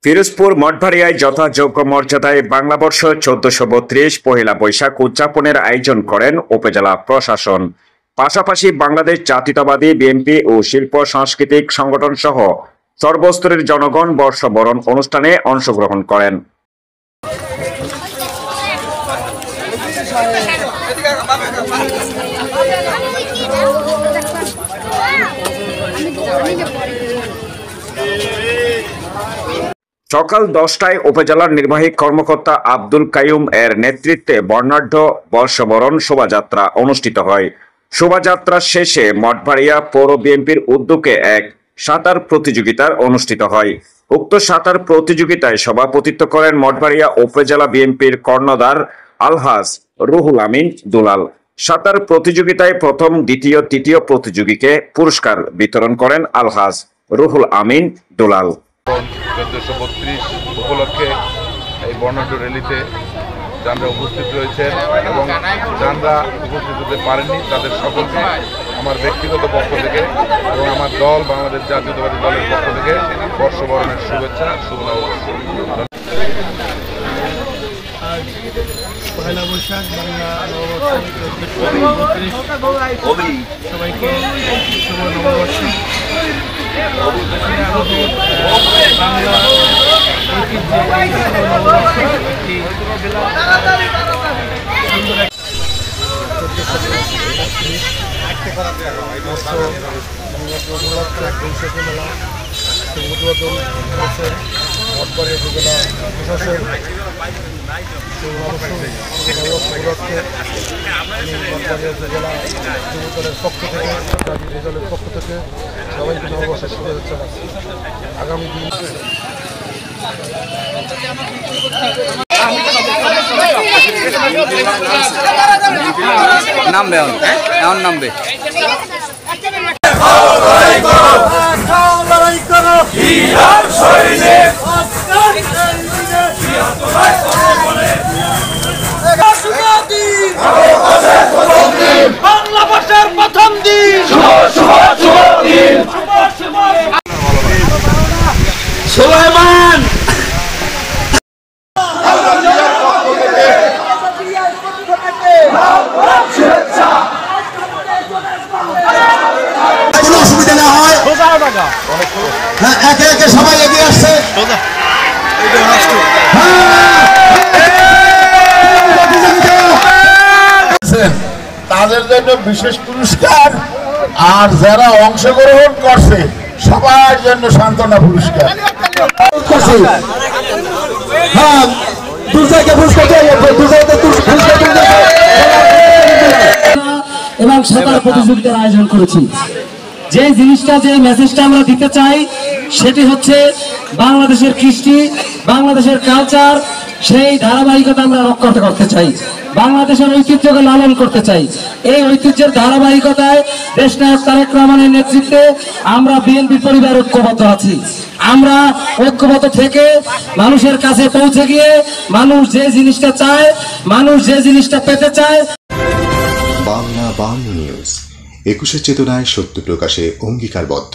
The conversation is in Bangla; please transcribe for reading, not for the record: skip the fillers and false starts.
পিরোজপুর মঠবাড়িয়ায় যথাযোগ্য মর্যাদায় বাংলাবর্ষ 1432 পহেলা বৈশাখ উদযাপনের আয়োজন করেন উপজেলা প্রশাসন। পাশাপাশি বাংলাদেশ জাতীয়তাবাদী বিএনপি ও শিল্প সাংস্কৃতিক সংগঠন সহ সর্বস্তরের জনগণ বর্ষবরণ অনুষ্ঠানে অংশগ্রহণ করেন। সকাল 10টায় উপজেলার নির্বাহী কর্মকর্তা আব্দুল কাইয়ুম এর নেতৃত্বে বর্ণাঢ্য বর্ষবরণ শোভাযাত্রা অনুষ্ঠিত হয়। শোভাযাত্রা শেষে মঠবাড়িয়া পৌর বিএনপির উদ্যোগে এক সাঁতার প্রতিযোগিতার অনুষ্ঠিত হয়। উক্ত সাঁতার প্রতিযোগিতায় সভাপতিত্ব করেন মঠবাড়িয়া উপজেলা বিএনপির কর্ণধার আলহাজ রুহুল আমিন দুলাল। সাঁতার প্রতিযোগিতায় প্রথম, দ্বিতীয়, তৃতীয় প্রতিযোগীকে পুরস্কার বিতরণ করেন আলহাজ রুহুল আমিন দুলাল। 1432 উপলক্ষে এই বর্ণাঢ্য র্যালিতে যারা উপস্থিত রয়েছেন এবং যারা উপস্থিত হতে পারেননি তাদের সকলকে আমার ব্যক্তিগত পক্ষ থেকে এবং আমার দল বাংলাদেশ জাতীয়তাবাদী দলের পক্ষ থেকে বর্ষবরণের শুভেচ্ছা, শুভ নববর্ষ। পয়লা বৈশাখ বাংলা সবাইকে শুভ নববর্ষ। বাংলা উদ্বোধন করেছেন মঠবাড়িয়া উপজেলা প্রশাসন। উপলক্ষে আমি মঠবাড়িয়া উপজেলা যুবদলের পক্ষ থেকে, দলের পক্ষ থেকে সবাইকে নববর্ষের শুভেচ্ছা জানাচ্ছি। আগামী দিন নামবে এমন নামবে। বাংলাদেশের প্রথম দিন সুলাইমান কোনো অসুবিধা না হয়, একে একে সবাই এগিয়ে আসছে। তাদের জন্য বিশেষ পুরস্কার, আর যারা অংশগ্রহণ করছে সবার জন্য সান্ত্বনা পুরস্কার। এবং সাঁতার প্রতিযোগিতার আয়োজন করেছি। যে জিনিসটা, যে মেসেজটা আমরা দিতে চাই সেটি হচ্ছে বাংলাদেশের কৃষ্টি, বাংলাদেশের কালচার, সেই ধারাবাহিকতা আমরা রক্ষা করতে চাই, বাংলাদেশের ঐতিহ্যকে লালন করতে চাই। এই ঐতিহ্যের ধারাবাহিকতায় দেশনায়ক তারেক রহমানের নেতৃত্বে আমরা বিএনপি পরিবার ঐক্যবদ্ধ আছি। আমরা ঐক্যবদ্ধ থেকে মানুষের কাছে পৌঁছে গিয়ে মানুষ যে জিনিসটা চায়, মানুষ যে জিনিসটা পেতে চায়। বাংলা নিউজ 21 চেতনায় সত্য প্রকাশে অঙ্গীকারবদ্ধ।